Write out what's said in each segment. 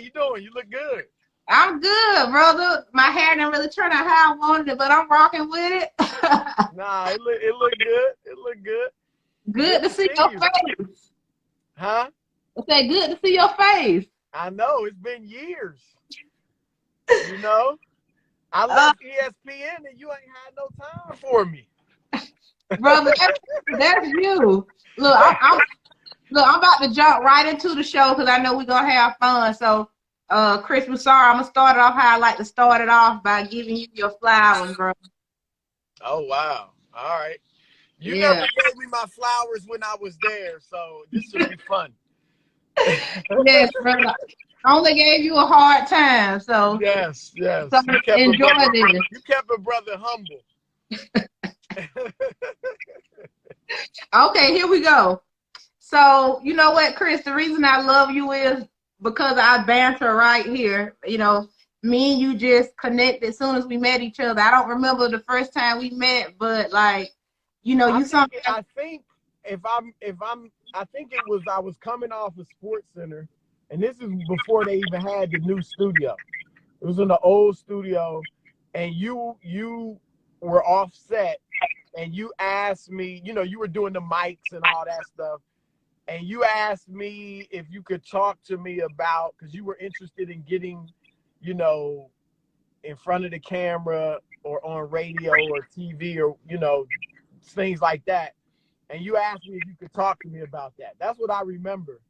you doing? You look good. I'm good, brother. My hair didn't really turn out how I wanted it, but I'm rocking with it. Nah, it look good. It look good. Good to see your you. face. Huh? I said, good to see your face. I know. It's been years. You know? I left ESPN and you ain't had no time for me. Brother, that's you. Look, I'm about to jump right into the show because I know we're gonna have fun. So, Chris Broussard, I'm gonna start it off how I like to start it off by giving you your flowers, bro. Oh wow! All right, you Yeah. never gave me my flowers when I was there, so this should be fun. Yes, brother. I only gave you a hard time, so yes. So enjoy this. You kept a brother humble. Okay, here we go. So, you know what, Chris, the reason I love you is because our banter right here. You know, me and you just connected as soon as we met each other. I don't remember the first time we met, but like, you know, I you something. think I think I was coming off of Sports Center, and this is before they even had the new studio. It was in the old studio, and you were offset, and you asked me, you know, you were doing the mics and all that stuff. And you asked me if you could talk to me about, because you were interested in getting, you know, in front of the camera or on radio or TV or, you know, things like that. And you asked me if you could talk to me about that. That's what I remember.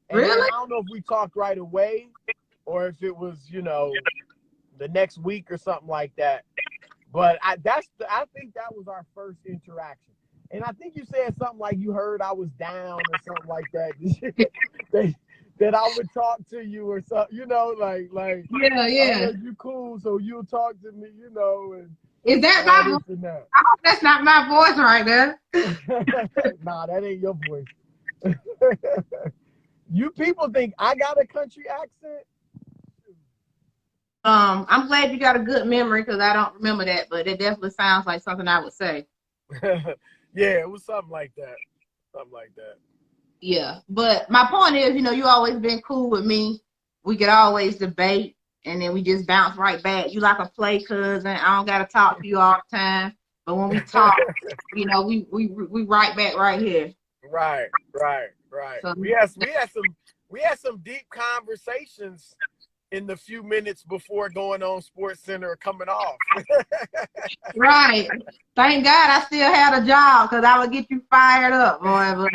And Really? then I don't know if we talked right away or if it was, you know, the next week or something like that. But I think that was our first interaction. And I think you said something like you heard I was down or something like that. that I would talk to you or something, you know, like Yeah. you cool, so you'll talk to me, you know, and Is that all my this voice? and that. I hope that's not my voice right there. Nah, that ain't your voice. You people think I got a country accent? I'm glad you got a good memory because I don't remember that, but it definitely sounds like something I would say. Yeah, it was something like that. Something like that. Yeah, but my point is, you know, you always been cool with me. We could always debate, and then we just bounce right back. You like a play cousin. I don't gotta talk to you all the time, but when we talk, you know, we right back right here. Right. So, We had some deep conversations in the few minutes before going on Sports Center or coming off. right. Thank God I still had a job because I would get you fired up, boy.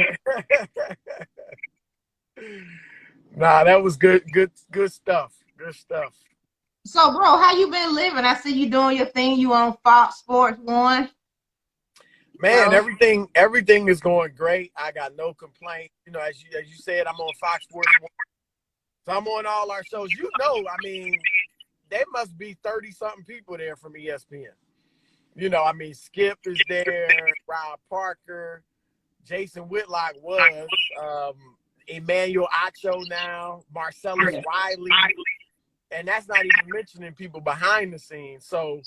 Nah, that was good stuff. Good stuff. So, bro, how you been living? I see you doing your thing. You on Fox Sports 1. Man, Bro. everything is going great. I got no complaint. You know, as you said, I'm on Fox Sports 1. So I'm on all our shows. You know, I mean, there must be 30-something people there from ESPN. You know, I mean, Skip is there, Rob Parker, Jason Whitlock was, Emmanuel Acho now, Marcellus Wiley, and that's not even mentioning people behind the scenes. So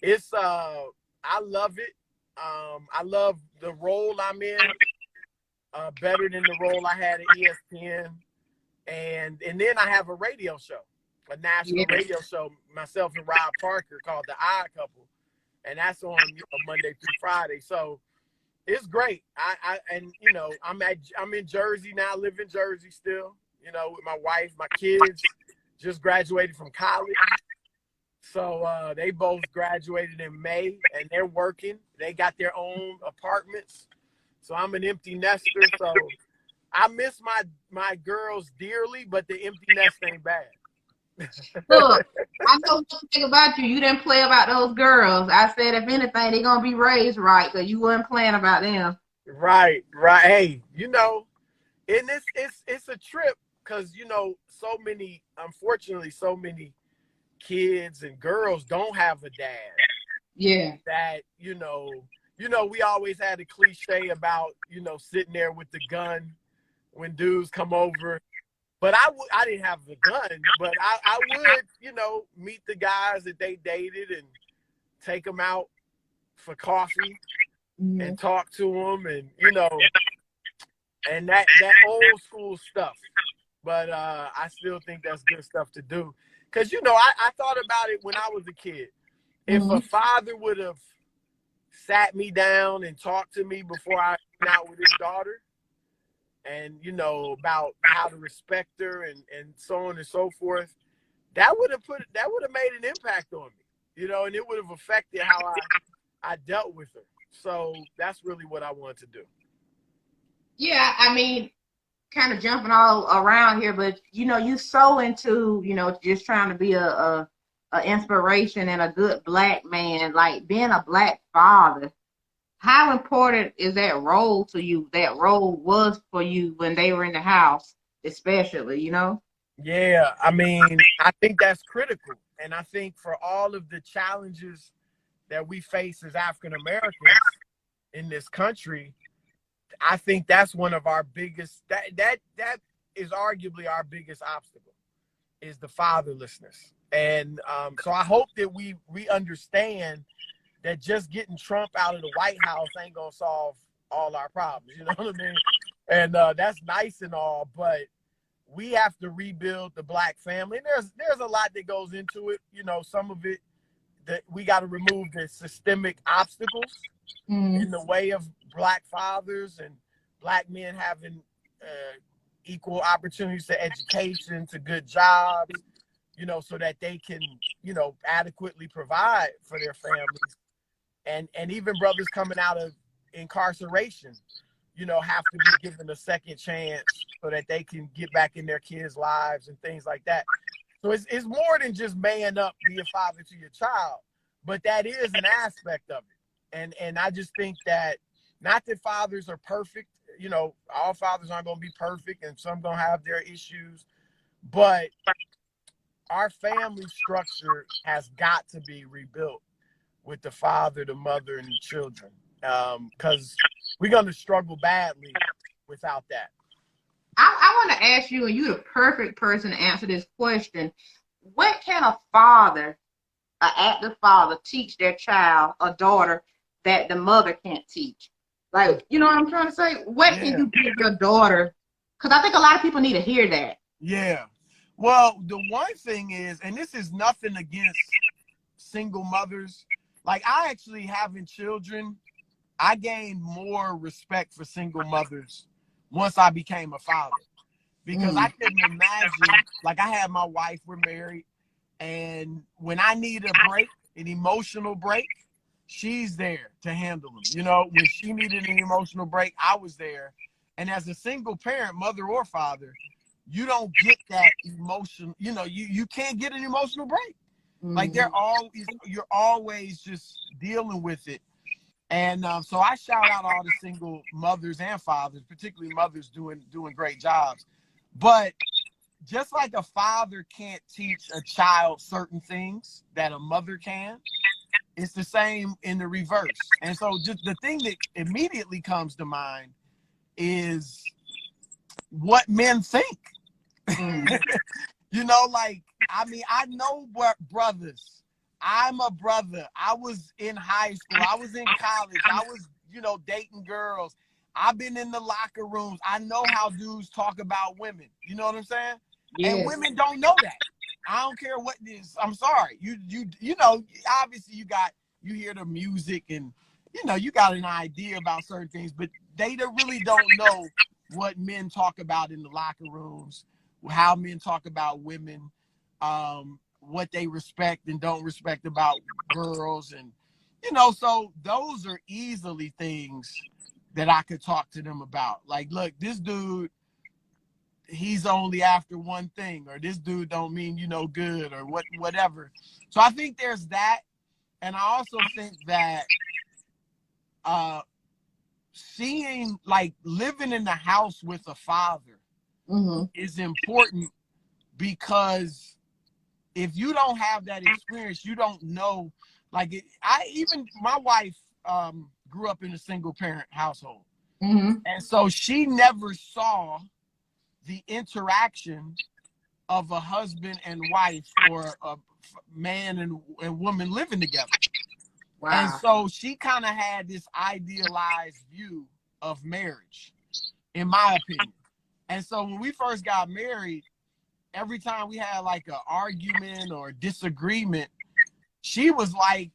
it's I love it. I love the role I'm in, better than the role I had at ESPN. And then I have a radio show, a national radio show, myself and Rob Parker, called The Odd Couple, and that's on Monday through Friday. So it's great. And you know, I'm in Jersey now. I live in Jersey still. You know, with my wife, my kids just graduated from college. So they both graduated in May, and they're working. They got their own apartments. So I'm an empty nester. So I miss my girls dearly, but the empty nest ain't bad. Look, I know one thing about you. You didn't play about those girls. I said, if anything, they're going to be raised right because you weren't playing about them. Right. Hey, you know, and it's a trip because, you know, unfortunately, so many kids and girls don't have a dad. Yeah. That, you know, we always had a cliche about, you know, sitting there with the gun when dudes come over. But I didn't have the gun, but I would, you know, meet the guys that they dated and take them out for coffee and talk to them, and, you know, and that old school stuff. but I still think that's good stuff to do. Because, you know, I thought about it when I was a kid. If a father would have sat me down and talked to me before I went out with his daughter, and, you know, about how to respect her and so on and so forth, that would have made an impact on me, you know, and it would have affected how I dealt with her. So that's really what I wanted to do. Yeah, I mean, kind of jumping all around here, but you know, you so into, you know, just trying to be a inspiration and a good black man, like being a black father. How important is that role to you? That role was for you when they were in the house, especially, you know? Yeah, I mean, I think that's critical. And I think for all of the challenges that we face as African Americans in this country, I think that's one of our biggest, that is arguably our biggest obstacle, is the fatherlessness. And so I hope that we understand that just getting Trump out of the White House ain't gonna solve all our problems. You know what I mean? And that's nice and all, but we have to rebuild the black family. And there's a lot that goes into it. You know, some of it that we got to remove the systemic obstacles in the way of black fathers and black men having equal opportunities to education, to good jobs, you know, so that they can, you know, adequately provide for their families. And even brothers coming out of incarceration, you know, have to be given a second chance so that they can get back in their kids' lives and things like that. So it's more than just man up, be a father to your child, but that is an aspect of it. And I just think that, not that fathers are perfect, you know, all fathers aren't going to be perfect and some going to have their issues, but our family structure has got to be rebuilt with the father, the mother, and the children, because we're going to struggle badly without that. I want to ask you, and you're the perfect person to answer this question. What can a father, an active father, teach their child, a daughter, that the mother can't teach? Like, you know what I'm trying to say? What can you give your daughter? Because I think a lot of people need to hear that. Yeah. Well, the one thing is, and this is nothing against single mothers, like I actually having children, I gained more respect for single mothers once I became a father, because I couldn't imagine, like I had my wife, we're married, and when I need a break, an emotional break, she's there to handle them. You know, when she needed an emotional break, I was there. And as a single parent, mother or father, you don't get that emotion. You know, you can't get an emotional break. Like you're always just dealing with it. And so I shout out all the single mothers and fathers, particularly mothers doing great jobs. But just like a father can't teach a child certain things that a mother can, it's the same in the reverse. And so just the thing that immediately comes to mind is what men think. You know, like, I mean, I know what brothers. I'm a brother. I was in high school. I was in college. I was, you know, dating girls. I've been in the locker rooms. I know how dudes talk about women. You know what I'm saying? Yes. And women don't know that. I don't care what it is. I'm sorry. You know, obviously you hear the music and, you know, you got an idea about certain things, but they really don't know what men talk about in the locker rooms, how men talk about women, what they respect and don't respect about girls. And, you know, so those are easily things that I could talk to them about. Like, look, this dude, he's only after one thing, or this dude don't mean you no good, or whatever. So I think there's that. And I also think that seeing, like, living in the house with a father is important, because if you don't have that experience, you don't know. Like, my wife grew up in a single parent household. And so she never saw the interaction of a husband and wife, or a man and woman living together. Wow. And so she kind of had this idealized view of marriage, in my opinion. And so when we first got married, every time we had like an argument or disagreement, she was like,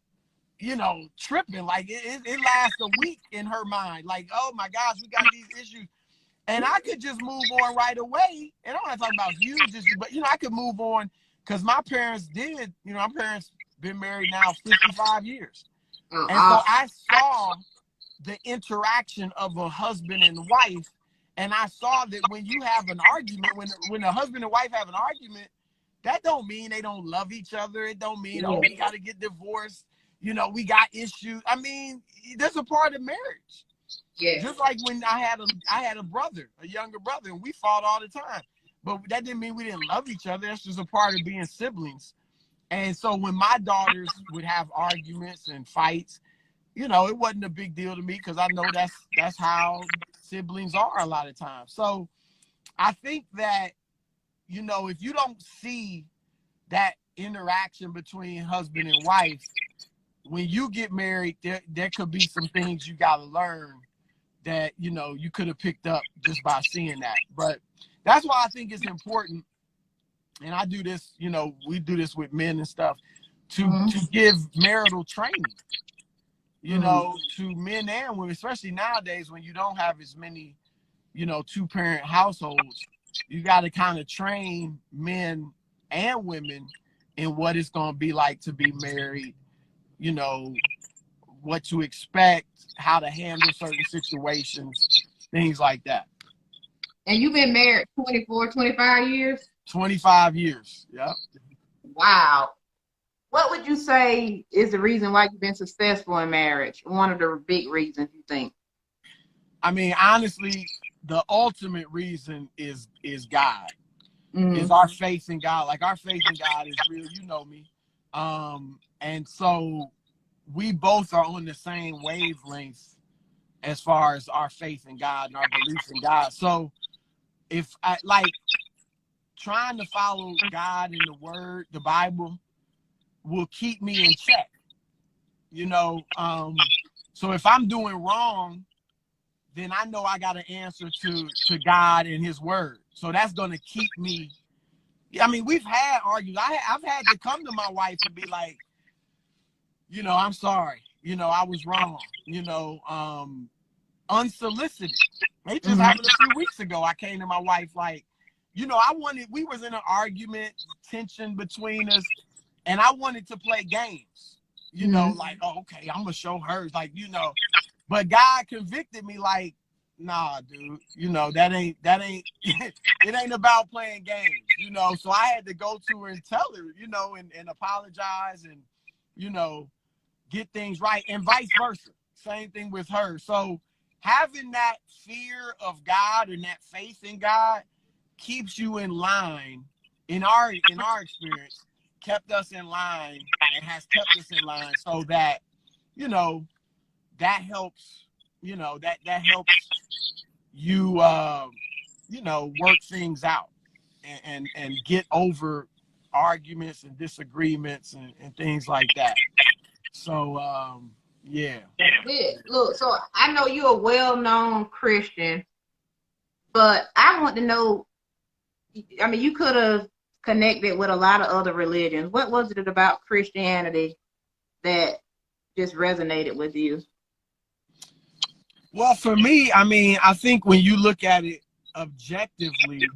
you know, tripping. Like it lasts a week in her mind. Like, oh my gosh, we got these issues. And I could just move on right away. And I'm not talking about huge issues, but, you know, I could move on because my parents did, you know, my parents been married now 55 years. And so I saw the interaction of a husband and wife. And I saw that when you have an argument, when a husband and wife have an argument, that don't mean they don't love each other. It don't mean, oh, we got to get divorced. You know, we got issues. I mean, that's a part of marriage. Yeah. Just like when I had a brother, a younger brother, and we fought all the time. But that didn't mean we didn't love each other. That's just a part of being siblings. And so when my daughters would have arguments and fights, you know, it wasn't a big deal to me because I know that's how siblings are a lot of times. So I think that, you know, if you don't see that interaction between husband and wife, when you get married, there could be some things you got to learn that, you know, you could have picked up just by seeing that. But that's why I think it's important. And I do this, you know, we do this with men and stuff to give marital training, you know, to men and women, especially nowadays when you don't have as many, you know, two-parent households. You got to kind of train men and women in what it's going to be like to be married, you know, what to expect, how to handle certain situations, things like that. And you've been married 24, 25 years? 25 years, yeah. Wow. What would you say is the reason why you've been successful in marriage? One of the big reasons you think? I mean, honestly, the ultimate reason is God. Is our faith in God. Like, our faith in God is real. You know me. And so we both are on the same wavelength as far as our faith in God and our beliefs in God. So if I like trying to follow God in the word, the Bible will keep me in check, you know? So if I'm doing wrong, then I know I got to answer to God and his word. So that's going to keep me. I mean, we've had arguments. I've had to come to my wife and be like, you know, I'm sorry. You know, I was wrong. You know, unsolicited. It just happened a few weeks ago. I came to my wife like, you know, we was in an argument, tension between us, and I wanted to play games. You know, like, oh, okay, I'm going to show her. Like, you know, but God convicted me like, nah, dude, you know, that ain't, it ain't about playing games, you know? So I had to go to her and tell her, you know, and apologize and, you know, get things right and vice versa. Same thing with her. So having that fear of God and that faith in God keeps you in line in our experience, kept us in line and has kept us in line so that, you know, that helps, you know, that helps you, you know, work things out and get over arguments and disagreements and things like that. So, yeah. Look, so I know you're a well-known Christian, but I want to know, I mean, you could have connected with a lot of other religions. What was it about Christianity that just resonated with you? Well, for me, I mean, I think when you look at it objectively,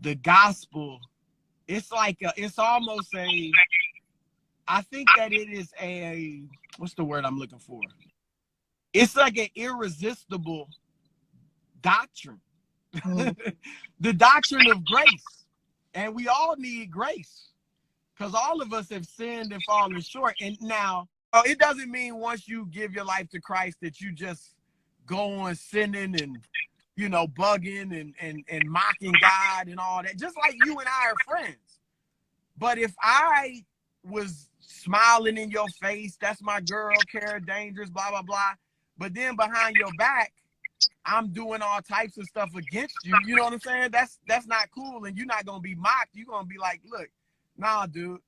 the gospel, it's like, it's almost I think that it is what's the word I'm looking for? It's like an irresistible doctrine. The doctrine of grace. And we all need grace because all of us have sinned and fallen short. And now, it doesn't mean once you give your life to Christ that you just go on sinning and, you know, bugging and mocking God and all that, just like you and I are friends. But if I was smiling in your face, that's my girl, Kera, dangerous, blah, blah, blah. But then behind your back, I'm doing all types of stuff against you. You know what I'm saying? That's not cool. And you're not going to be mocked. You're going to be like, look, nah, dude.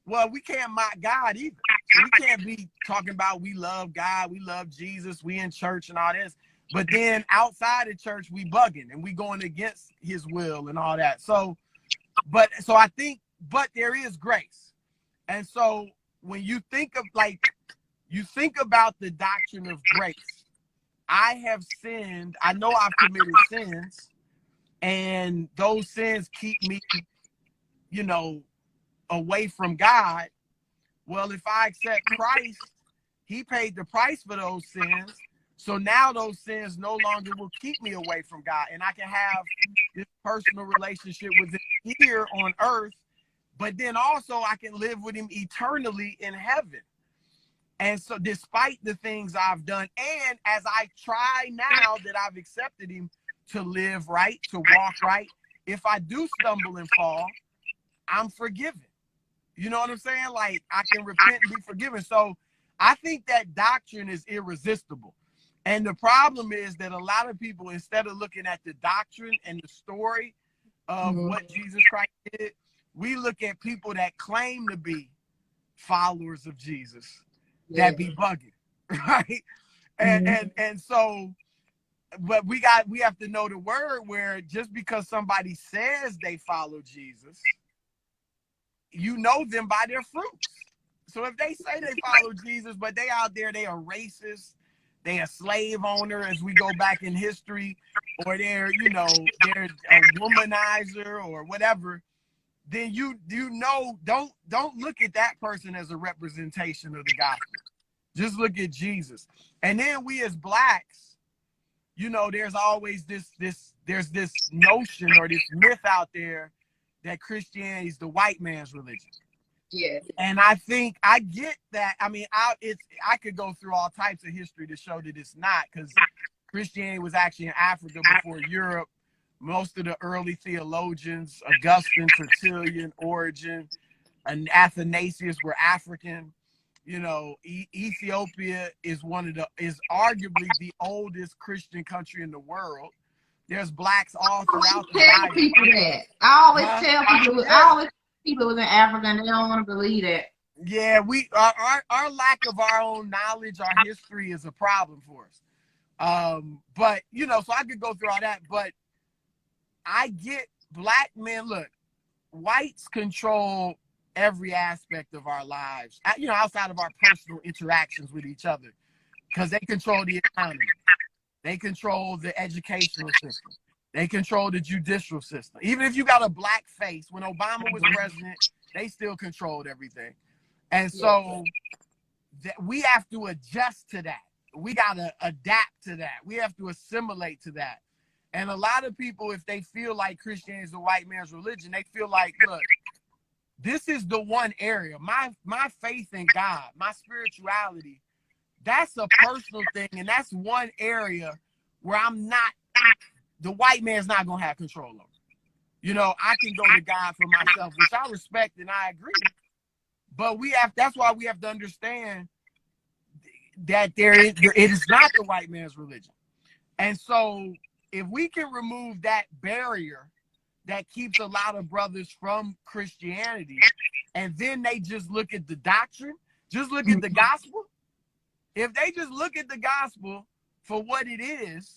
Well, we can't mock God either. We can't be talking about we love God, we love Jesus, we in church and all this. But then outside of church, we bugging and we going against his will and all that. So I think, but there is grace. And so when you think of you think about the doctrine of grace, I have sinned. I know I've committed sins, and those sins keep me, away from God. Well, if I accept Christ, he paid the price for those sins. So now those sins no longer will keep me away from God. And I can have this personal relationship with him here on earth, but then also I can live with him eternally in heaven. And so despite the things I've done, and as I try now that I've accepted him to live right, to walk right, if I do stumble and fall, I'm forgiven. You know what I'm saying? Like, I can repent and be forgiven. So I think that doctrine is irresistible. And the problem is that a lot of people, instead of looking at the doctrine and the story of what Jesus Christ did, we look at people that claim to be followers of Jesus that be bugging, right? And so, but we have to know the word, where just because somebody says they follow Jesus, you know them by their fruits. So if they say they follow Jesus, but they out there, they are racist, they a slave owner as we go back in history, or they're they're a womanizer or whatever, then don't look at that person as a representation of the gospel. Just look at Jesus. And then we as blacks, there's always this notion or this myth out there that Christianity is the white man's religion. Yeah. And I think I get that. I mean, I could go through all types of history to show that it's not, because Christianity was actually in Africa before Europe. Most of the early theologians, Augustine, Tertullian, Origen, and Athanasius, were African. Ethiopia is arguably the oldest Christian country in the world. There's blacks all throughout the Bible. People that I always tell people. I always people was in Africa and they don't want to believe that. Yeah, our lack of our own knowledge, our history is a problem for us. But so I could go through all that, but I get black men. Look, whites control every aspect of our lives, outside of our personal interactions with each other, because they control the economy, they control the educational system, they control the judicial system. Even if you got a black face, when Obama was president, they still controlled everything. And so we have to adjust to that. We got to adapt to that. We have to assimilate to that. And a lot of people, if they feel like Christianity is the white man's religion, they feel like, look, this is the one area, my faith in God, my spirituality, that's a personal thing. And that's one area where the white man's not going to have control over. I can go to God for myself, which I respect and I agree. But that's why we have to understand that it is not the white man's religion. And so if we can remove that barrier that keeps a lot of brothers from Christianity, and then they just look at the doctrine, just look at the gospel. If they just look at the gospel for what it is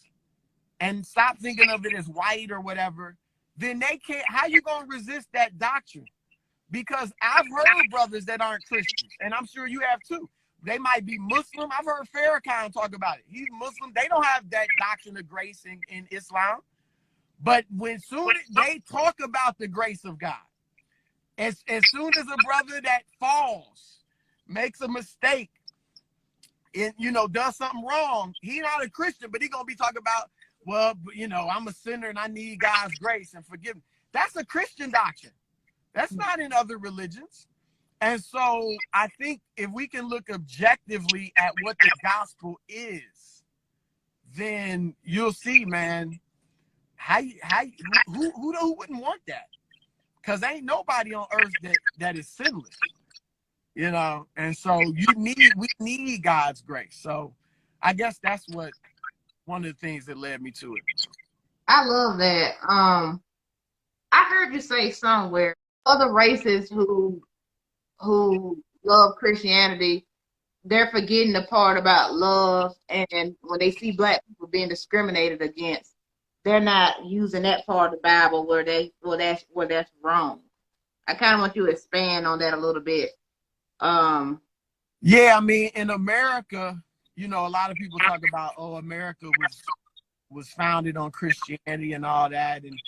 and stop thinking of it as white or whatever, then they can't. How you gonna resist that doctrine? Because I've heard brothers that aren't Christians, and I'm sure you have too. They might be Muslim. I've heard Farrakhan talk about it. He's Muslim. They don't have that doctrine of grace in Islam. But soon they talk about the grace of God, as soon as a brother that falls, makes a mistake, and does something wrong, he's not a Christian, but he's gonna be talking about, well, I'm a sinner and I need God's grace and forgiveness. That's a Christian doctrine. That's not in other religions. And so I think if we can look objectively at what the gospel is, then you'll see, man, who wouldn't want that? Because ain't nobody on earth that is sinless, and so we need God's grace. So I guess that's one of the things that led me to it. I love that. I heard you say somewhere other races who love Christianity, they're forgetting the part about love, and when they see black people being discriminated against, they're not using that part of the Bible where that's wrong. I kind of want you to expand on that a little bit. Yeah, I mean, in America, you know, a lot of people talk about, oh, America was founded on Christianity and all that, and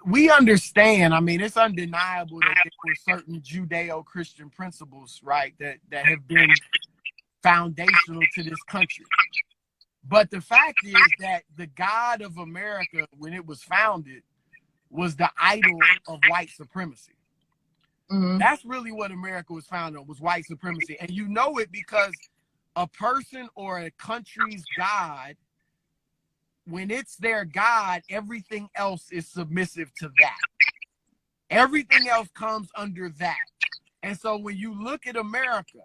we understand. I mean, it's undeniable that there were certain Judeo-Christian principles, right, that have been foundational to this country. But the fact is that the God of America, when it was founded, was the idol of white supremacy. Mm-hmm. That's really what America was founded on, was white supremacy. And you know it because a person or a country's God, when it's their God, everything else is submissive to that. Everything else comes under that. And so when you look at America,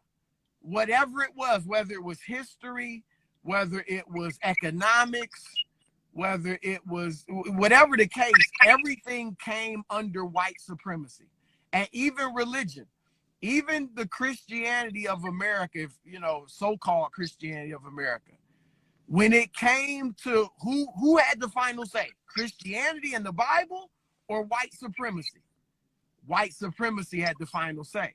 whatever it was, whether it was history, whether it was economics, whether it was whatever the case, everything came under white supremacy. And even religion, even the Christianity of America, if, you know, so-called Christianity of America, when it came to who had the final say, Christianity and the Bible or white supremacy? White supremacy had the final say,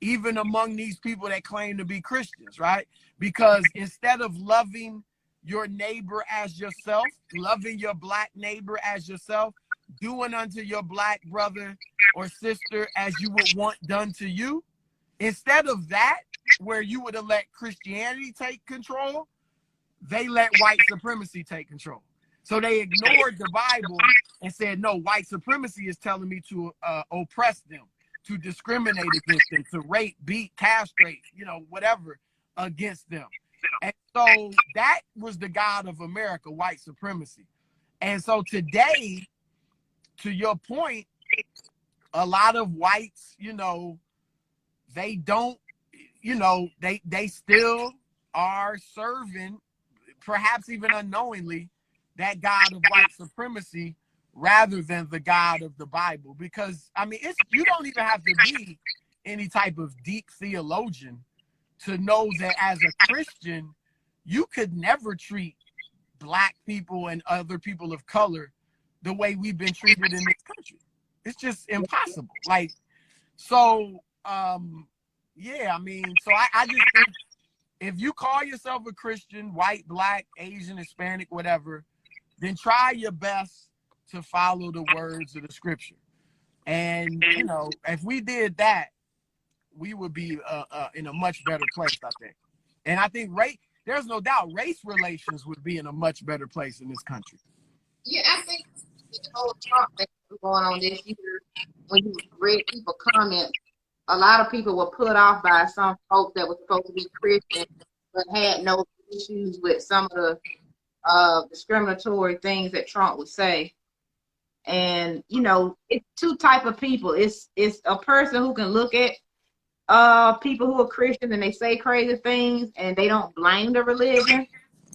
even among these people that claim to be Christians, right? Because instead of loving your neighbor as yourself, loving your black neighbor as yourself, doing unto your black brother or sister as you would want done to you, instead of that, where you would have let Christianity take control, they let white supremacy take control. So they ignored the Bible and said, no, white supremacy is telling me to oppress them, to discriminate against them, to rape, beat, castrate, you know, whatever against them. And so that was the God of America, white supremacy. And so today, to your point, a lot of whites, you know, they don't, you know, they still are serving, perhaps even unknowingly, that God of white supremacy rather than the God of the Bible. Because, I mean, you don't even have to be any type of deep theologian to know that as a Christian, you could never treat black people and other people of color the way we've been treated in this country. It's just impossible. Like, so, yeah, I mean, so I just think if you call yourself a Christian, white, black, Asian, Hispanic, whatever, then try your best to follow the words of the scripture. And, you know, if we did that, we would be in a much better place, I think. And I think there's no doubt race relations would be in a much better place in this country. Yeah, I think the whole talk that's going on this year, when you read people comment, a lot of people were put off by some folks that were supposed to be Christian, but had no issues with some of the discriminatory things that Trump would say. And, you know, it's two type of people. It's a person who can look at people who are Christians and they say crazy things and they don't blame the religion.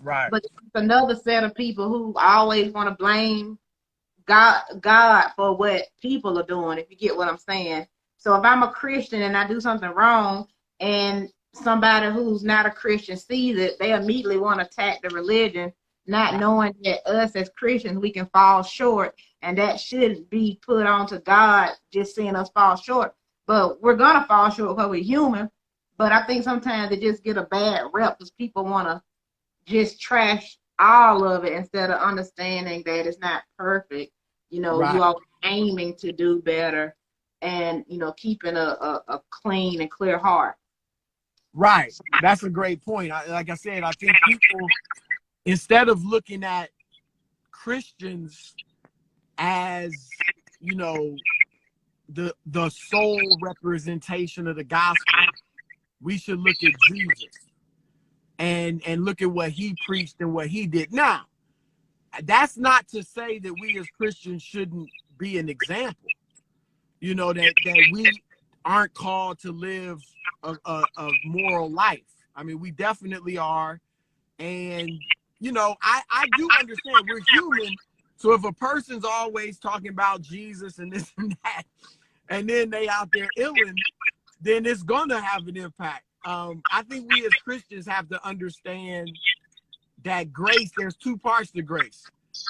Right. But it's another set of people who always want to blame God for what people are doing, if you get what I'm saying. So if I'm a Christian and I do something wrong and somebody who's not a Christian sees it, they immediately want to attack the religion, not knowing that us as Christians, we can fall short, and that shouldn't be put onto God just seeing us fall short. But we're going to fall short because we're human. But I think sometimes they just get a bad rep because people want to just trash all of it instead of understanding that it's not perfect. You know, you are aiming to do better and, you know, keeping a clean and clear heart. Right. That's a great point. Like I said, I think people, instead of looking at Christians as, you know, the sole representation of the gospel, we should look at Jesus and look at what he preached and what he did. Now, that's not to say that we as Christians shouldn't be an example, you know, that we aren't called to live a moral life. I mean, we definitely are. And, you know, I do understand we're human. So if a person's always talking about Jesus and this and that, and then they out there illing, then it's going to have an impact. I think we as Christians have to understand that grace, there's two parts to grace.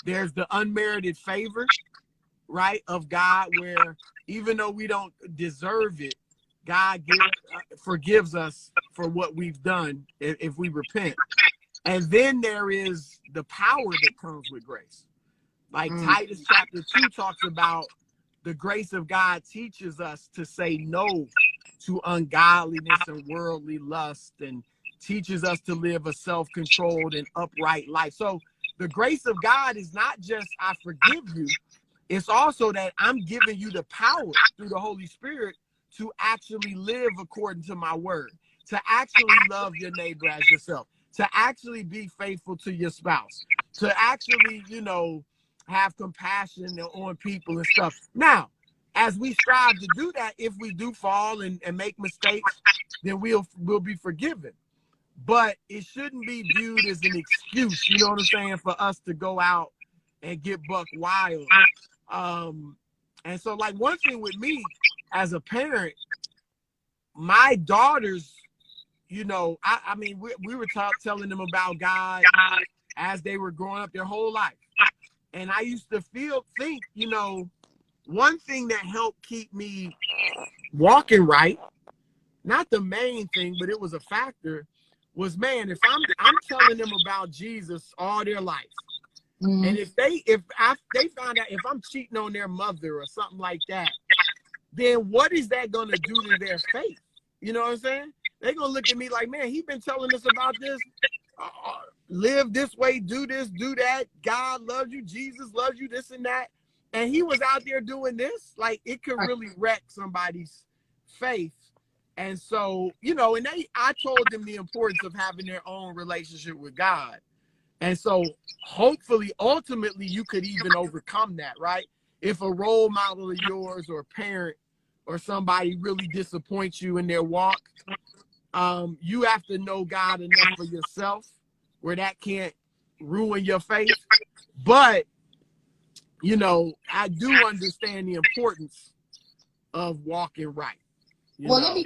There's the unmerited favor, right, of God, where even though we don't deserve it, God forgives us for what we've done if we repent. And then there is the power that comes with grace. Like Titus chapter 2 talks about the grace of God teaches us to say no to ungodliness and worldly lust, and teaches us to live a self-controlled and upright life. So the grace of God is not just I forgive you, it's also that I'm giving you the power through the Holy Spirit to actually live according to my word, to actually love your neighbor as yourself, to actually be faithful to your spouse, to actually, you know, have compassion on people and stuff. Now, as we strive to do that, if we do fall and make mistakes, then we'll be forgiven. But it shouldn't be viewed as an excuse, you know what I'm saying, for us to go out and get buck wild. And so, like, one thing with me as a parent, my daughters, you know, I mean, we were telling them about God as they were growing up their whole life. And I used to think, you know, one thing that helped keep me walking right, not the main thing, but it was a factor, was, man, if I'm telling them about Jesus all their life, and if they find out if I'm cheating on their mother or something like that, then what is that going to do to their faith? You know what I'm saying? They're going to look at me like, man, he's been telling us about this. Live this way, do this, do that. God loves you. Jesus loves you, this and that. And he was out there doing this. Like, it could really wreck somebody's faith. And so, you know, and I told them the importance of having their own relationship with God. And so hopefully, ultimately, you could even overcome that, right? If a role model of yours or a parent or somebody really disappoints you in their walk, you have to know God enough for yourself where that can't ruin your faith. But, you know, I do understand the importance of walking right. Well, let me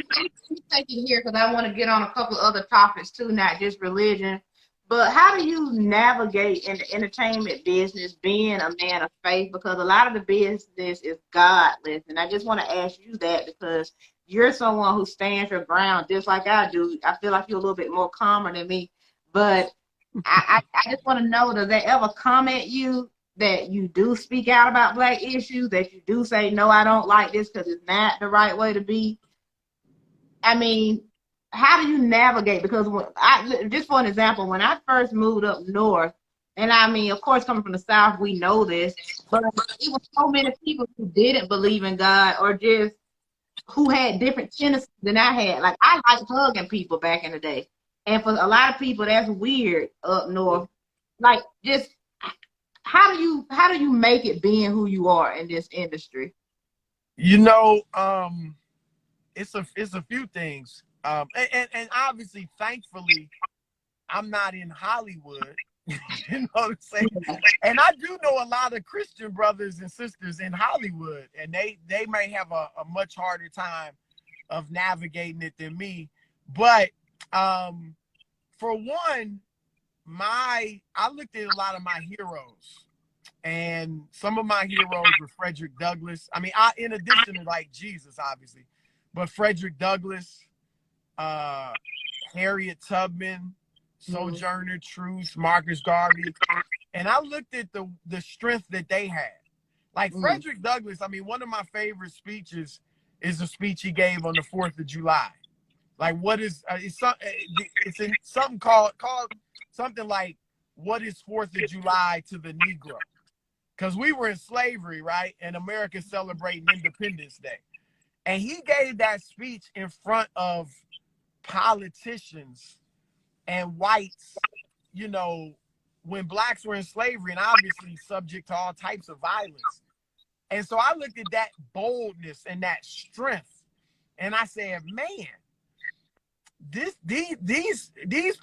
take it here because I want to get on a couple of other topics too, not just religion. But how do you navigate in the entertainment business being a man of faith? Because a lot of the business is godless. And I just want to ask you that because you're someone who stands your ground just like I do. I feel like you're a little bit more calmer than me. But I just want to know, does they ever comment you that you do speak out about Black issues, that you do say, no, I don't like this because it's not the right way to be? I mean, how do you navigate? Because just for an example, when I first moved up north, and I mean, of course, coming from the South, we know this, but it was so many people who didn't believe in God or just who had different tendencies than I had. Like, I liked hugging people back in the day. And for a lot of people, that's weird up north. Like, just how do you make it being who you are in this industry? You know, it's a few things. And obviously, thankfully, I'm not in Hollywood. You know what I'm saying? And I do know a lot of Christian brothers and sisters in Hollywood, and they may have a much harder time of navigating it than me. But for one, I looked at a lot of my heroes, and some of my heroes were Frederick Douglass. I mean, in addition to like Jesus, obviously, but Frederick Douglass, Harriet Tubman, Sojourner Truth, Marcus Garvey, and I looked at the strength that they had. Like Frederick Douglass, I mean, one of my favorite speeches is the speech he gave on the 4th of July. Like, what is it's in something called something like, what is 4th of July to the Negro? Because we were in slavery, right? And America's celebrating Independence Day. And he gave that speech in front of politicians and whites, you know, when blacks were in slavery and obviously subject to all types of violence. And so I looked at that boldness and that strength, and I said, man, these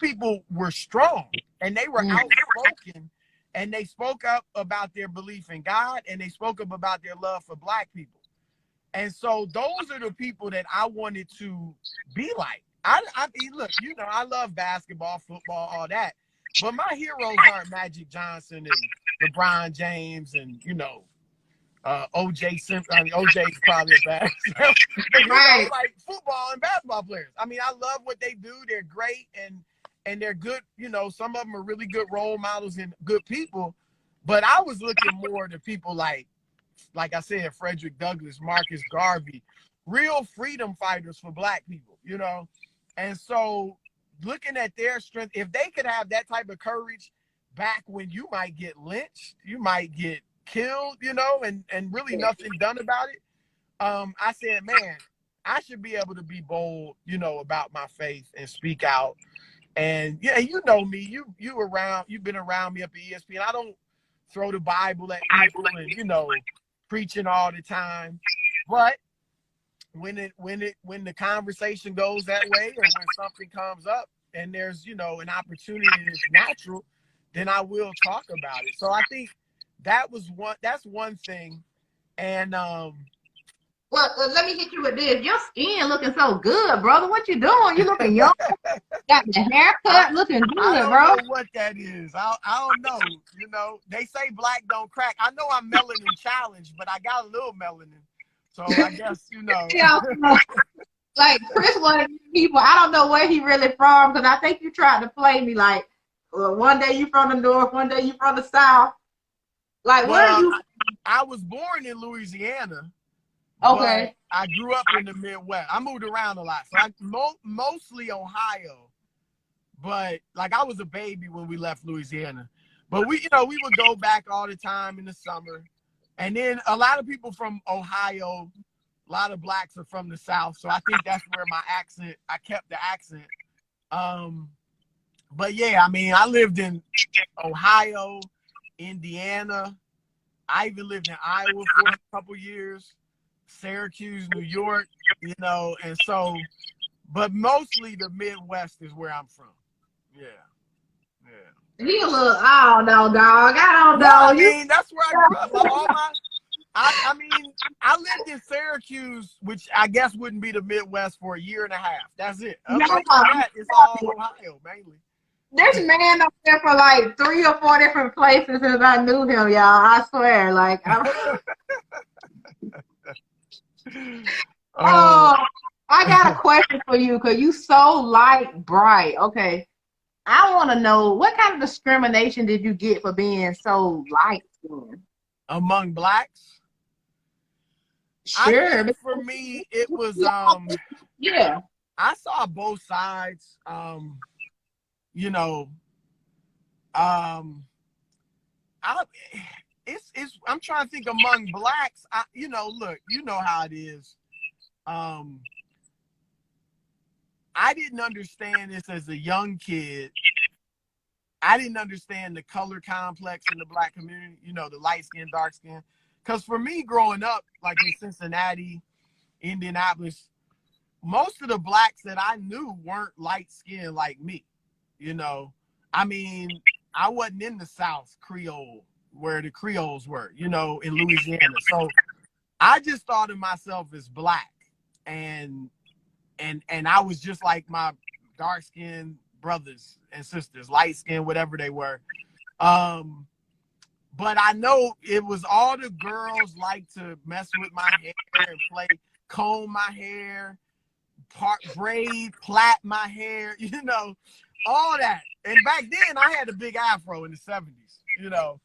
people were strong, and they were outspoken, and they spoke up about their belief in God, and they spoke up about their love for Black people. And so those are the people that I wanted to be like. I mean, look, you know, I love basketball, football, all that. But my heroes aren't Magic Johnson and LeBron James and, you know, OJ Simpson. I mean, OJ's probably a bad example. But, you know, like football and basketball players. I mean, I love what they do. They're great and they're good. You know, some of them are really good role models and good people. But I was looking more to people like I said, Frederick Douglass, Marcus Garvey, real freedom fighters for Black people, you know? And so looking at their strength, if they could have that type of courage back when you might get lynched, you might get killed, you know, and really nothing done about it. I said, man, I should be able to be bold, you know, about my faith and speak out. And yeah, you know me, you've been around me up at ESPN. I don't throw the Bible at people and, you know, preaching all the time. But when the conversation goes that way, or when something comes up and there's, you know, an opportunity that's natural, then I will talk about it. So I think that's one thing. And well, let me hit you with this. Your skin looking so good, brother. What you doing? You looking young. Got the haircut looking good, bro. I don't know what that is. I don't know. You know, they say Black don't crack. I know I'm melanin challenged, but I got a little melanin. So I guess, you know. Yeah, like Chris, one of these people, I don't know where he really from, because I think you tried to play me like, one day you from the north, one day you from the south. Like, where are you? I was born in Louisiana. Okay. I grew up in the Midwest. I moved around a lot. So I mostly Ohio. But like I was a baby when we left Louisiana. But we would go back all the time in the summer. And then a lot of people from Ohio, a lot of Blacks are from the South. So I think that's where I kept the accent. But yeah, I mean, I lived in Ohio, Indiana. I even lived in Iowa for a couple years, Syracuse, New York, you know, and so, but mostly the Midwest is where I'm from. Yeah. Yeah. He a little, I don't know, dog. I don't know. I mean, that's where I grew up. I mean, I lived in Syracuse, which I guess wouldn't be the Midwest, for a year and a half. That's it. Other than that, it's all Ohio, mainly. This man up there for like 3 or 4 different places since I knew him, y'all. I swear, like. Oh, I got a question for you, because you so light bright. Okay, I want to know, what kind of discrimination did you get for being so light skinned? Among Blacks? Sure. I think for me, it was yeah. I saw both sides. You know, I'm trying to think among Blacks. You know, look, you know how it is. I didn't understand this as a young kid. I didn't understand the color complex in the Black community, you know, the light skin, dark skin. Because for me, growing up, like in Cincinnati, Indianapolis, most of the Blacks that I knew weren't light skinned like me. You know, I mean, I wasn't in the South Creole where the Creoles were, you know, in Louisiana. So I just thought of myself as Black, and I was just like my dark skinned brothers and sisters, light skinned, whatever they were. But I know it was all the girls like to mess with my hair and comb my hair, braid, plait my hair, you know. All that. And back then I had a big afro in the 70s, you know.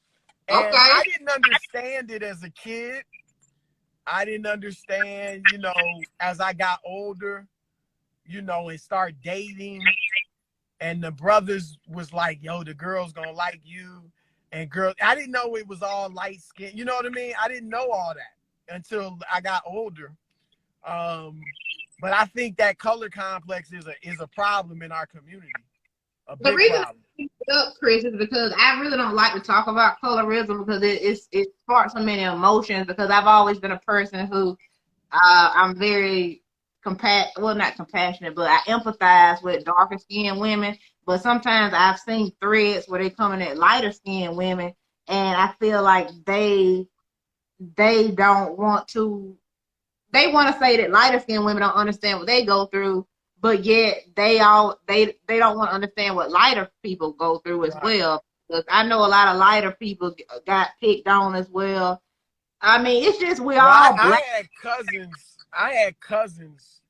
And okay. I didn't understand it as a kid. I didn't understand, you know, as I got older, you know, and start dating. And the brothers was like, yo, the girl's gonna like you. And I didn't know it was all light skin. You know what I mean? I didn't know all that until I got older. But I think that color complex is a problem in our community. The reason I picked it up, Chris, is because I really don't like to talk about colorism, because it sparks so many emotions, because I've always been a person who I'm very not compassionate, but I empathize with darker skinned women. But sometimes I've seen threads where they coming at lighter skinned women, and I feel like they don't want to. They want to say that lighter skinned women don't understand what they go through, but yet they don't want to understand what lighter people go through as well. Because I know a lot of lighter people got picked on as well. I mean, it's just we all black. I had cousins,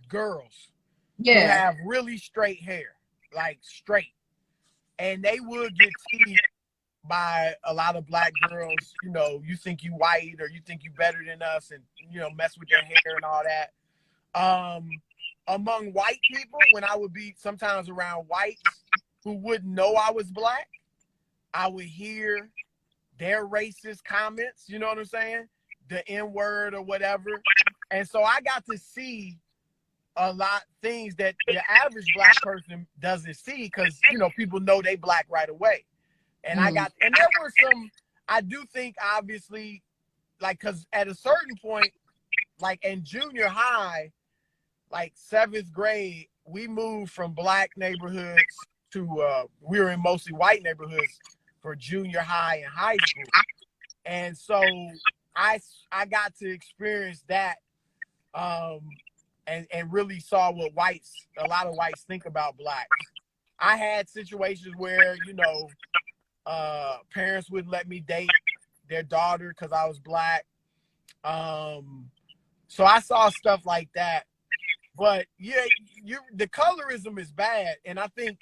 girls, who Yeah. have really straight hair, like straight, and they would get teased by a lot of black girls. You know, you think you white or you think you better than us, and you know, mess with your hair and all that. Among white people, when I would be sometimes around whites who wouldn't know I was black, I would hear their racist comments, you know what I'm saying? The N-word or whatever. And so I got to see a lot things that the average black person doesn't see because, you know, people know they black right away. And and there were some, I do think obviously, like, because at a certain point, like in junior high, like 7th grade, we moved from black neighborhoods to, we were in mostly white neighborhoods for junior high and high school. And so I got to experience that and really saw what a lot of whites think about blacks. I had situations where, you know, parents wouldn't let me date their daughter because I was black. So I saw stuff like that. But yeah, the colorism is bad. And I think,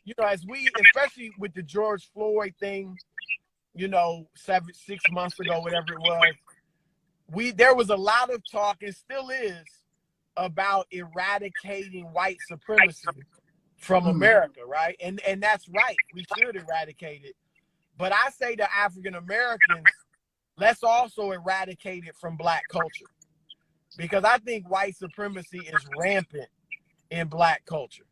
you know, especially with the George Floyd thing, you know, 6 months ago, whatever it was, there was a lot of talk, and still is, about eradicating white supremacy from America, right? And that's right. We should eradicate it. But I say to African Americans, let's also eradicate it from black culture. Because I think white supremacy is rampant in black culture.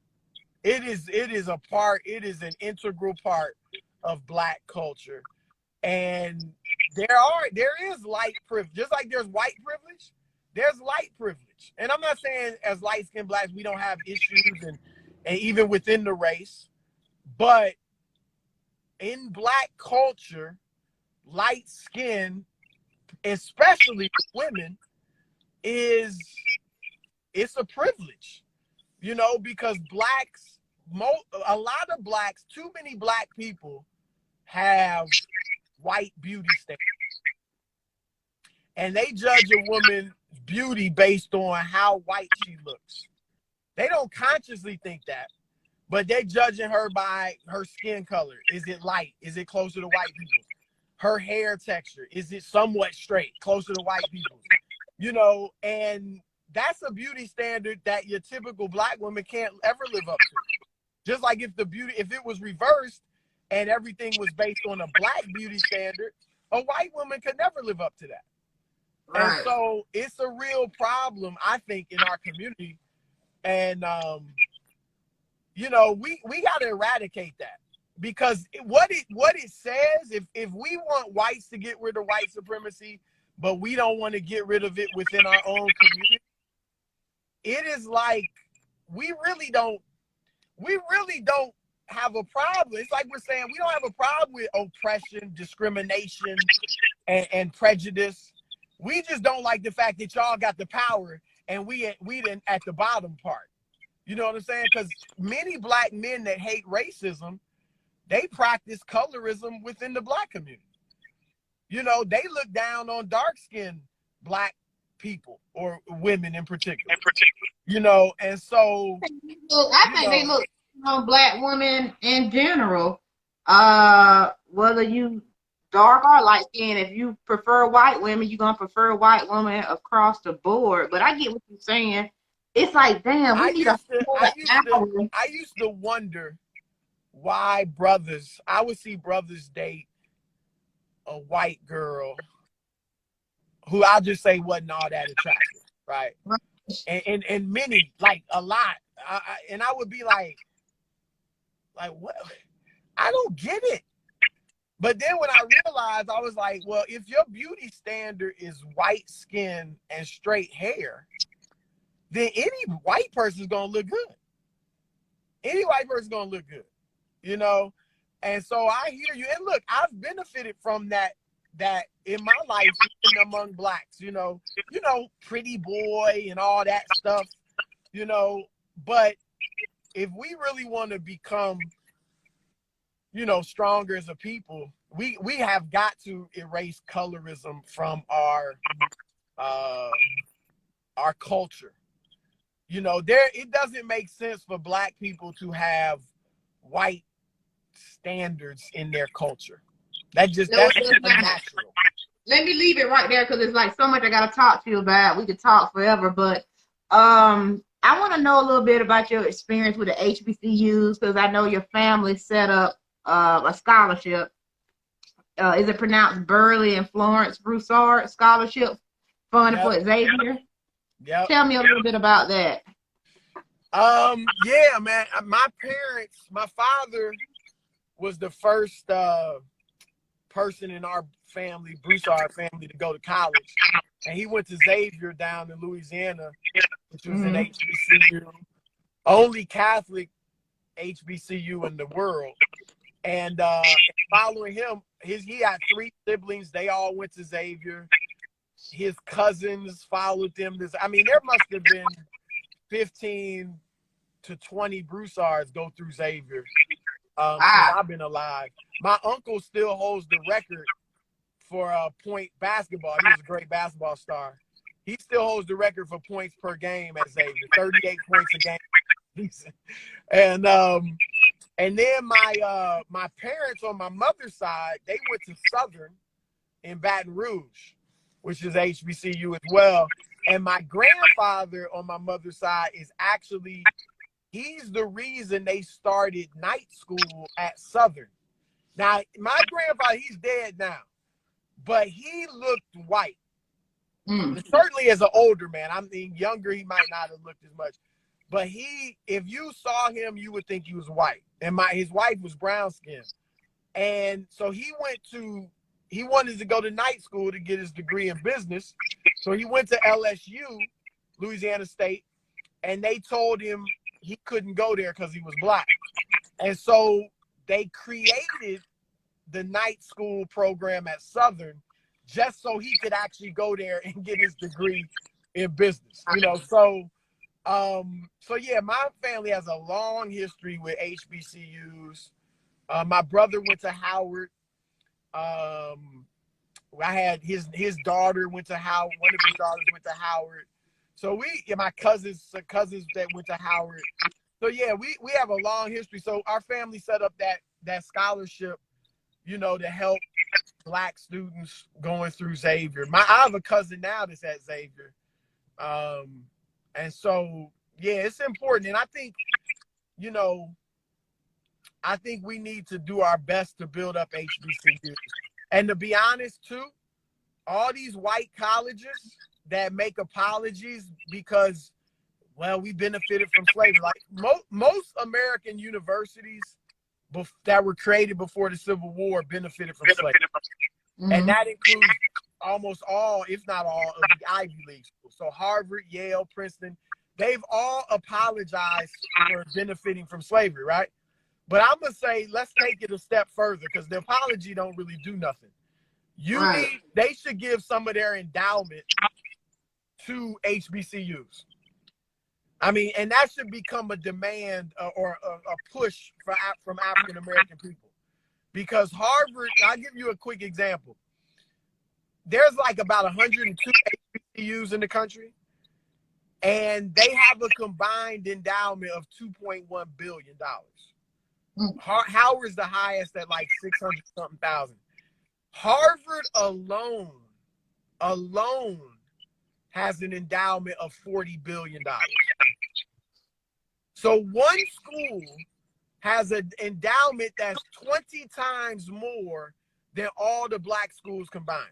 It is an integral part of black culture. And there is light privilege. Just like there's white privilege, there's light privilege. And I'm not saying as light-skinned blacks we don't have issues and even within the race, but in black culture, light skin, especially women, it's a privilege, you know, because a lot of blacks, too many black people have white beauty standards. And they judge a woman's beauty based on how white she looks. They don't consciously think that, but they're judging her by her skin color. Is it light? Is it closer to white people? Her hair texture, is it somewhat straight, closer to white people? You know, and that's a beauty standard that your typical black woman can't ever live up to. Just like if it was reversed and everything was based on a black beauty standard, a white woman could never live up to that. Right. And so it's a real problem, I think, in our community. And, you know, we got to eradicate that. Because what it says, if we want whites to get rid of white supremacy, but we don't want to get rid of it within our own community, it is like we really don't have a problem. It's like we're saying we don't have a problem with oppression, discrimination, and prejudice. We just don't like the fact that y'all got the power and we didn't at the bottom part. You know what I'm saying? Because many black men that hate racism, they practice colorism within the black community. You know, they look down on dark-skinned black people or women in particular. You know, and so I think they look on black women in general. Whether you dark or light skin, if you prefer white women, you're gonna prefer white women across the board. But I get what you're saying. It's like, damn, I used to wonder why I would see brothers date a white girl who I'll just say wasn't all that attractive, right? And many, like a lot, and I would be like what? I don't get it. But then when I realized, I was like, well, if your beauty standard is white skin and straight hair, then any white person is gonna look good. Any white person is gonna look good, you know. And so I hear you. And look, I've benefited from that in my life, even among blacks, you know, pretty boy and all that stuff, you know. but if we really want to become, you know, stronger as a people, we have got to erase colorism from our culture. You know, it doesn't make sense for Black people to have white standards in their culture. That's unnatural. Let me leave it right there because it's like so much I gotta talk to you about. We could talk forever, but I want to know a little bit about your experience with the HBCUs because I know your family set up a scholarship. Is it pronounced Burley and Florence Broussard scholarship funded for Xavier? Yep. Tell me a little bit about that. Yeah, man. My father was the first person in our family, Broussard family, to go to college. And he went to Xavier down in Louisiana, which was an HBCU, only Catholic HBCU in the world. And following him, he had 3 siblings. They all went to Xavier. His cousins followed them. I mean, there must have been 15 to 20 Broussards go through Xavier since I've been alive. My uncle still holds the record for point basketball. He was a great basketball star. He still holds the record for points per game at Xavier, 38 points a game. And then my parents on my mother's side, they went to Southern in Baton Rouge, which is HBCU as well. And my grandfather on my mother's side is actually, he's the reason they started night school at Southern. Now, my grandfather, he's dead now, but he looked white. Certainly as an older man. I mean, younger, he might not have looked as much. But if you saw him, you would think he was white. And his wife was brown skinned. And so he wanted to go to night school to get his degree in business. So he went to LSU, Louisiana State, and they told him he couldn't go there because he was Black. And so they created the night school program at Southern just so he could actually go there and get his degree in business. You know, so yeah, my family has a long history with HBCUs. My brother went to Howard. I had his daughter went to Howard. One of his daughters went to Howard. So my cousins that went to Howard. So yeah, we have a long history. So our family set up that scholarship, you know, to help Black students going through Xavier. I have a cousin now that's at Xavier. And so yeah, it's important. And I think, you know, we need to do our best to build up HBCUs. And to be honest, too, all these white colleges that make apologies because, well, we benefited from slavery. Like most American universities that were created before the Civil War benefited from slavery. And that includes almost all, if not all, of the Ivy League schools. So Harvard, Yale, Princeton, they've all apologized for benefiting from slavery, right? But I'm going to say, let's take it a step further because the apology don't really do nothing. They should give some of their endowment to HBCUs. I mean, and that should become a demand or a push from African-American people. Because Harvard, I'll give you a quick example. There's like about 102 HBCUs in the country, and they have a combined endowment of $2.1 billion. Howard's the highest at like 600-something thousand. Harvard alone has an endowment of $40 billion. So one school has an endowment that's 20 times more than all the Black schools combined.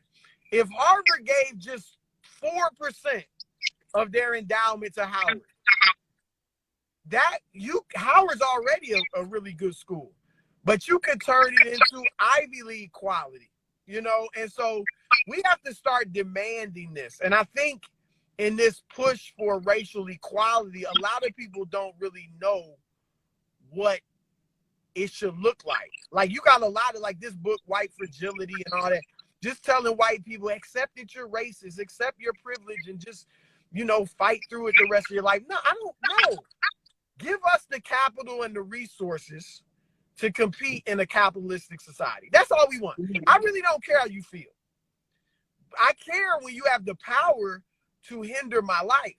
If Harvard gave just 4% of their endowment to Howard, Howard's already a really good school, but you could turn it into Ivy League quality, you know? And so we have to start demanding this. And I think in this push for racial equality, a lot of people don't really know what it should look like. Like you got a lot of like this book, White Fragility and all that, just telling white people, accept that you're racist, accept your privilege and just, you know, fight through it the rest of your life. No, I don't know. Give us the capital and the resources to compete in a capitalistic society. That's all we want. I really don't care how you feel. I care when you have the power to hinder my life,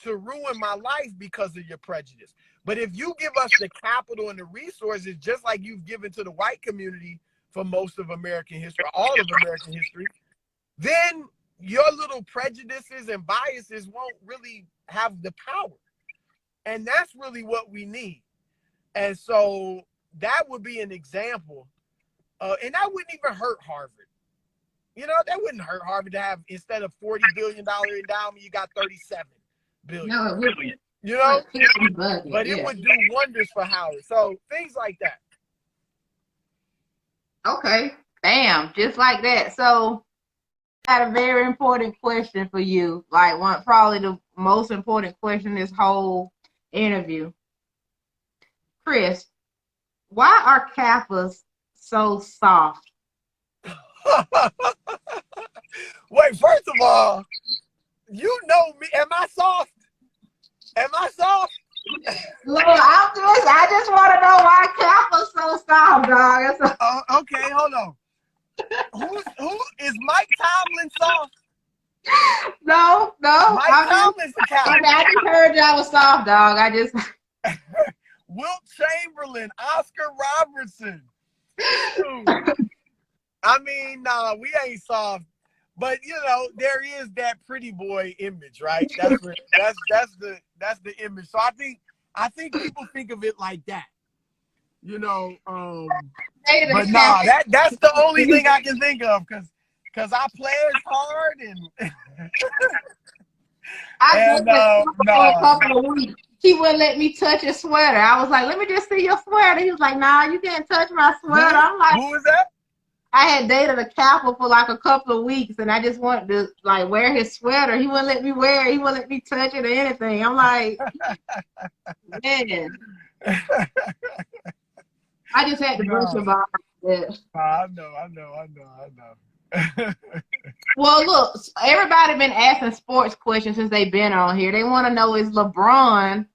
to ruin my life because of your prejudice. But if you give us the capital and the resources, just like you've given to the white community for most of American history, all of American history, then your little prejudices and biases won't really have the power. And that's really what we need. And so that would be an example. And that wouldn't even hurt Harvard. You know, that wouldn't hurt Harvard to have, instead of $40 billion endowment, you got $37 billion. No, it wouldn't. You know? Budget, but it would do wonders for Howard. So things like that. Okay. Bam. Just like that. So I had a very important question for you. Like probably the most important question this whole interview. Chris, why are Kappas so soft? Wait, first of all, you know me. Am I soft? Am I soft? Look, I just want to know why Kappa's so soft, dog. Okay, hold on. Who is Mike Tomlin soft? No. Mike Tomlin's the Kappa. I just heard y'all was soft, dog. Wilt Chamberlain, Oscar Robertson. I mean, nah, we ain't soft. But you know, there is that pretty boy image, right? That's the image. So I think people think of it like that. You know, but nah, that's the only thing I can think of, because I play as hard and a couple of weeks. He wouldn't let me touch his sweater. I was like, let me just see your sweater. He was like, nah, you can't touch my sweater. I'm like, who is that? I had dated a Kappa for like a couple of weeks, and I just wanted to like wear his sweater. He wouldn't let me wear it. He wouldn't let me touch it or anything. I'm like, man. I just had to brush about it. I know. Well, look, everybody been asking sports questions since they've been on here. They want to know, is LeBron,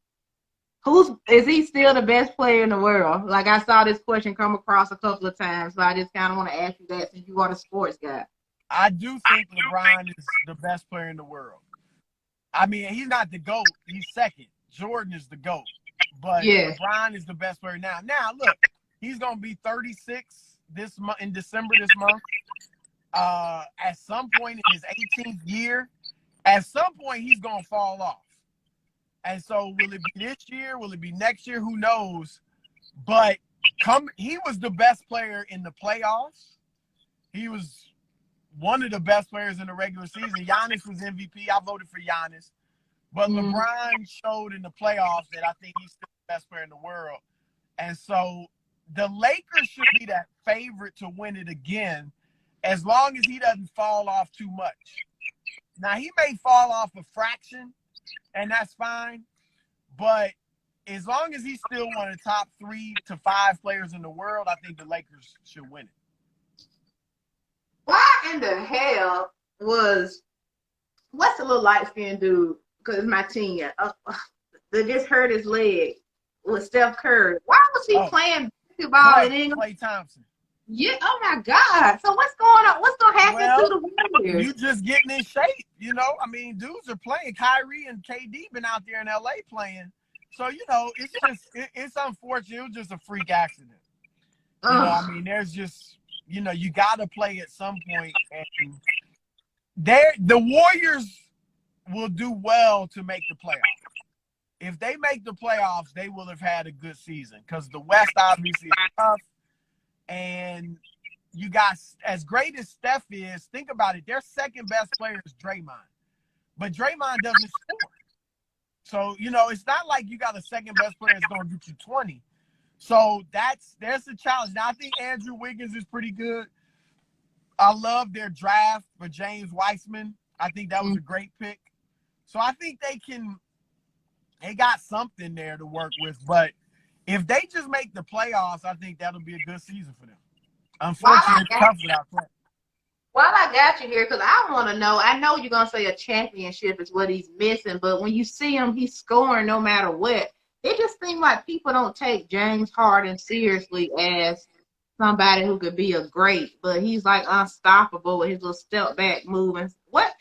is he still the best player in the world? Like, I saw this question come across a couple of times, so I just kind of want to ask you that since you are the sports guy. I do think LeBron is the best player in the world. I mean, he's not the GOAT. He's second. Jordan is the GOAT. But yeah, LeBron is the best player now. Now, look, he's going to be 36 this month, in December this month. At some point in his 18th year, at some point he's going to fall off. And so will it be this year? Will it be next year? Who knows? But he was the best player in the playoffs. He was one of the best players in the regular season. Giannis was MVP. I voted for Giannis. But LeBron showed in the playoffs that I think he's still the best player in the world. And so the Lakers should be that favorite to win it again, as long as he doesn't fall off too much. Now, he may fall off a fraction, and that's fine. But as long as he's still one of the top 3 to 5 players in the world, I think the Lakers should win it. Why in the hell what's the little light-skinned dude? Because my team that just hurt his leg with Steph Curry. Why was he playing basketball in England? Klay Thompson. Yeah. Oh my God. So what's going on? What's gonna happen to the Warriors? You just getting in shape, you know. I mean, dudes are playing. Kyrie and KD been out there in LA playing. So, you know, it's unfortunate. It was just a freak accident. You know, I mean, there's just, you know, you gotta play at some point. And the Warriors will do well to make the playoffs. If they make the playoffs, they will have had a good season, because the West obviously is tough. And you got, as great as Steph is, think about it, their second best player is Draymond. But Draymond doesn't score. So, you know, it's not like you got a second best player that's going to get you 20. So there's a challenge. Now, I think Andrew Wiggins is pretty good. I love their draft for James Weissman. I think that was a great pick. So I think they got something there to work with. But if they just make the playoffs, I think that'll be a good season for them. Unfortunately, it's tough without Klay. While I got you here, because I want to know, I know you're going to say a championship is what he's missing, but when you see him, he's scoring no matter what. it just seems like people don't take James Harden seriously as somebody who could be a great, but he's like unstoppable with his little step back movements. What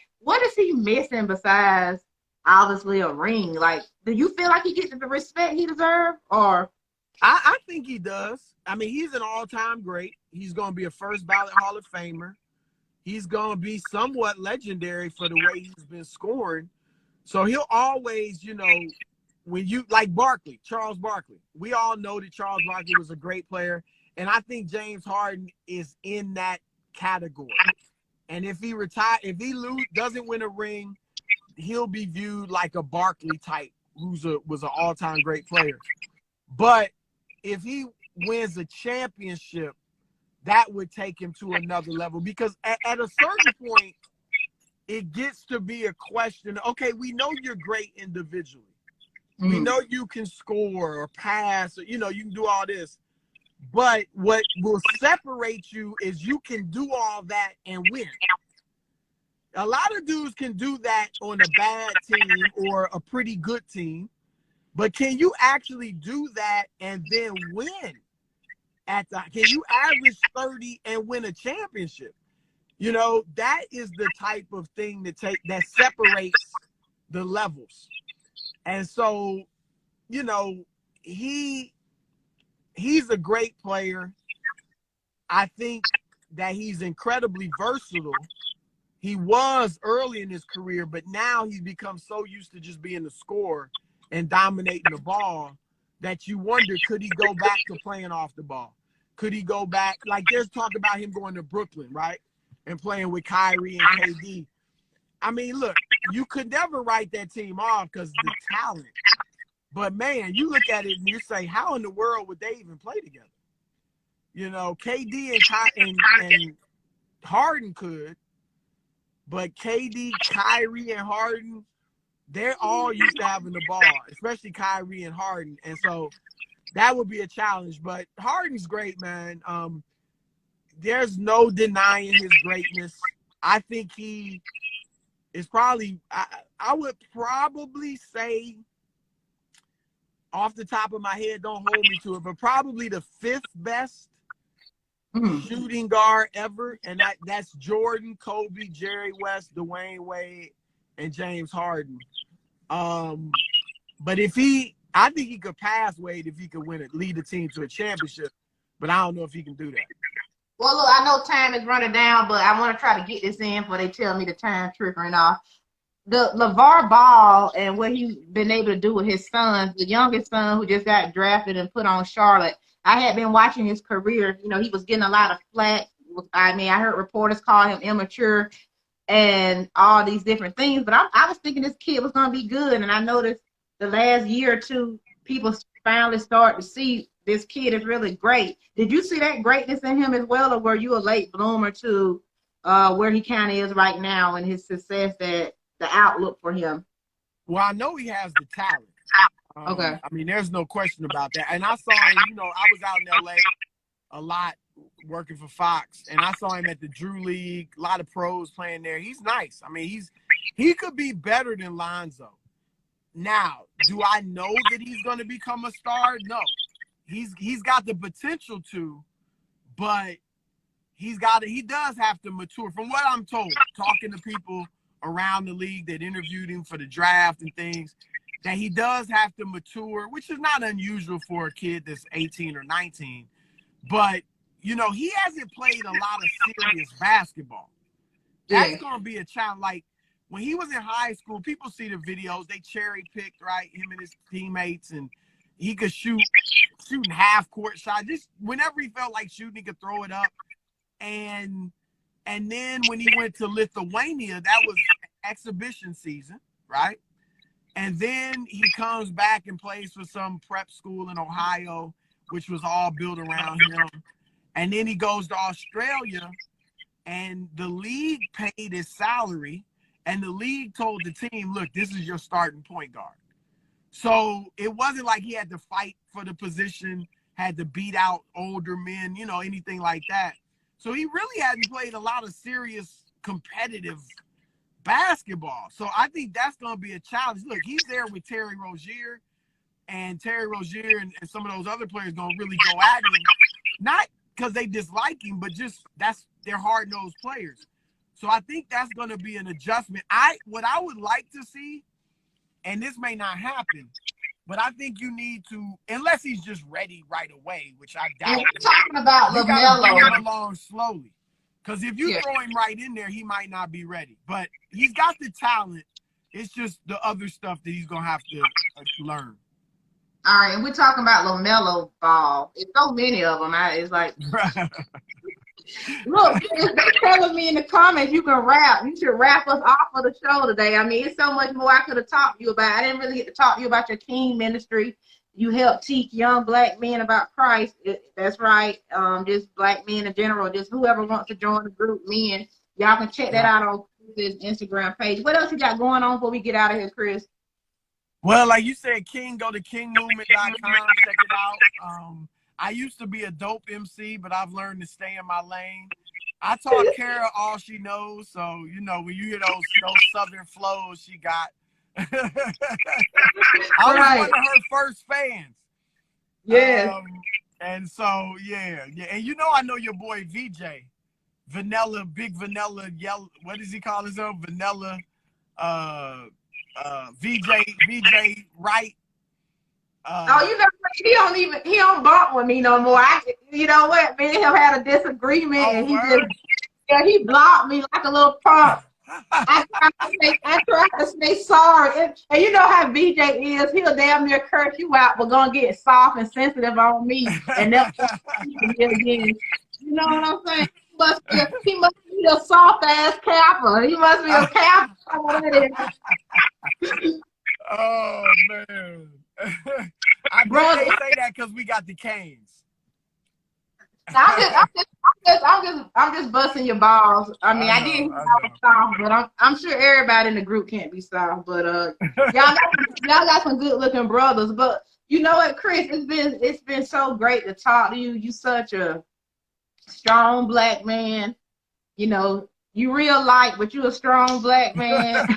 is he missing besides obviously a ring? Like, do you feel like he gets the respect he deserves, or? I think he does. I mean, he's an all-time great. He's going to be a first ballot Hall of Famer. He's going to be somewhat legendary for the way he's been scoring. So he'll always, you know, when you like Barkley, Charles Barkley, we all know that Charles Barkley was a great player. And I think James Harden is in that category. And if he doesn't win a ring, he'll be viewed like a Barkley type was an all-time great player. But if he wins a championship, that would take him to another level, because at a certain point, it gets to be a question. Okay, we know you're great individually. We know you can score or pass, or, you know, you can do all this. But what will separate you is you can do all that and win. A lot of dudes can do that on a bad team or a pretty good team. But can you actually do that and then win? Can you average 30 and win a championship? You know, that is the type of thing that separates the levels. And so, you know, he's a great player. I think that he's incredibly versatile. He was early in his career, but now he's become so used to just being the scorer and dominating the ball that you wonder, could he go back to playing off the ball? Could he go back? Like, there's talk about him going to Brooklyn, right? And playing with Kyrie and KD. I mean, look, you could never write that team off because of the talent. But, man, you look at it and you say, how in the world would they even play together? You know, KD and Harden could, but KD, Kyrie, and Harden, they're all used to having the ball, especially Kyrie and Harden. And so that would be a challenge. But Harden's great, man. There's no denying his greatness. I think he is probably, I would probably say, off the top of my head, don't hold me to it, but probably the 5th best shooting guard ever. And that's Jordan, Kobe, Jerry West, Dwayne Wade, and James Harden. But I think he could pass Wade if he could lead the team to a championship, but I don't know if he can do that. Well, look, I know time is running down, but I want to try to get this in before they tell me the time triggering off. The LeVar Ball and what he's been able to do with his sons, the youngest son who just got drafted and put on Charlotte. I had been watching his career. You know, he was getting a lot of flack. I mean, I heard reporters call him immature and all these different things, but I was thinking this kid was going to be good. And I noticed the last year or two, people finally start to see this kid is really great. Did you see that greatness in him as well, or were you a late bloomer to where he kind of is right now and his success, that the outlook for him? Well, I know he has the talent. Okay. I mean, there's no question about that. And I saw him, you know, I was out in LA a lot working for Fox, and I saw him at the Drew League, a lot of pros playing there. He's nice. I mean, he could be better than Lonzo. Now, do I know that he's going to become a star? No. He's got the potential to, but he does have to mature. From what I'm told, talking to people around the league that interviewed him for the draft and things, that he does have to mature, which is not unusual for a kid that's 18 or 19. But, you know, he hasn't played a lot of serious basketball. That's going to be a challenge. Like, when he was in high school, people see the videos, they cherry-picked, right, him and his teammates, and he could shooting half-court shots. Just whenever he felt like shooting, he could throw it up. And then when he went to Lithuania, that was exhibition season, right? And then he comes back and plays for some prep school in Ohio, which was all built around him. And then he goes to Australia, and the league paid his salary, and the league told the team, look, this is your starting point guard. So it wasn't like he had to fight for the position, had to beat out older men, you know, anything like that. So he really hadn't played a lot of serious competitive basketball. So I think that's going to be a challenge. Look, he's there with Terry Rozier, and Terry Rozier and some of those other players gonna really go at him, not because they dislike him, but just they're hard-nosed players. So I think that's gonna be an adjustment. What I would like to see, and this may not happen, but I think you need to, unless he's just ready right away, which I doubt. We're talking about you gotta bring LaMelo. him along slowly, because if you throw him right in there, he might not be ready. But he's got the talent. It's just the other stuff that he's gonna have to learn. All right, and we're talking about LaMelo Ball. It's so many of them. It's like, look, they're telling me in the comments you can rap. You should wrap us off of the show today. I mean, it's so much more I could have talked to you about. I didn't really get to talk to you about your King ministry. You help teach young black men about Christ. That's right. Just black men in general. Just whoever wants to join the group, men. Y'all can check that out on Chris's Instagram page. What else you got going on before we get out of here, Chris? Well, like you said, King, go to kingmovement.com, check it out. I used to be a dope MC, but I've learned to stay in my lane. I taught Kera all she knows, so you know when you hear those southern flows she got. I was one of her first fans. Yeah. And so yeah. And you know I know your boy VJ. Vanilla, big vanilla, yellow. What does he call himself? Vanilla VJ Wright. You know, he don't bump with me no more. You know what? Me and him had a disagreement, and he blocked me like a little punk. I tried to say sorry, and you know how VJ is. He'll damn near curse you out, but gonna get soft and sensitive on me, and that's again. You know what I'm saying? He must be a soft ass capper. He must be a capper. Oh man. I bet they say that because we got the Canes. I'm just busting your balls. I mean, I didn't soft, but I'm sure everybody in the group can't be soft. But y'all got some good looking brothers. But you know what, Chris? It's been so great to talk to you. You such a strong black man. You know, you real light, but you a strong black man.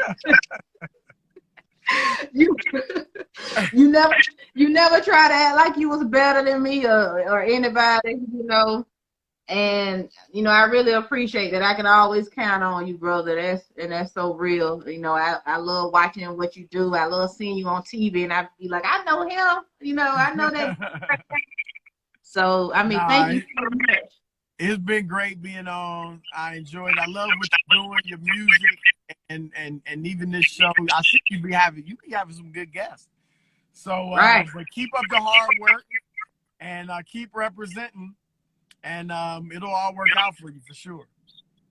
You never try to act like you was better than me or anybody, you know. And you know, I really appreciate that. I can always count on you, brother. That's so real. You know, I love watching what you do. I love seeing you on TV, and I be like, I know him. You know, I know that. So I mean, thank you so much. It's been great being on. I enjoyed it. I love what you're doing, your music, and even this show. I see you be having some good guests. So but keep up the hard work and keep representing, and it'll all work out for you for sure.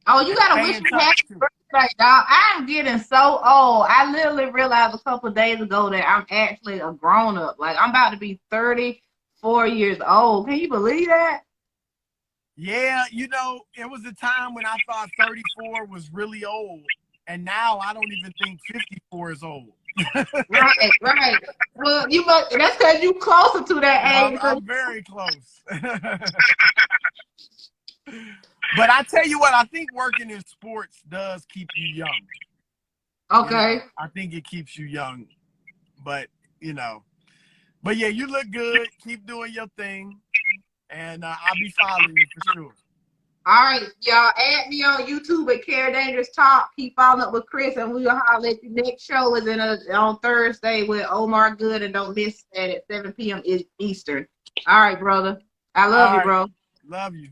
Oh, you gotta wish me happy birthday, dog. I'm getting so old. I literally realized a couple of days ago that I'm actually a grown up. Like I'm about to be 34 years old. Can you believe that? Yeah, you know, it was a time when I thought 34 was really old, and now I don't even think 54 is old. Right. Well, that's because you closer to that age. I'm very close. But I tell you what, I think working in sports does keep you young. Okay. You know, I think it keeps you young. But yeah, you look good. Keep doing your thing. And I'll be following you for sure. All right, y'all. Add me on YouTube at Kera Dangerous Talk. Keep following up with Chris, and we'll holler at you. Next show is on Thursday with Omar Good, and don't miss that at 7 p.m. Eastern. All right, brother. I love you, bro. Love you. Peace.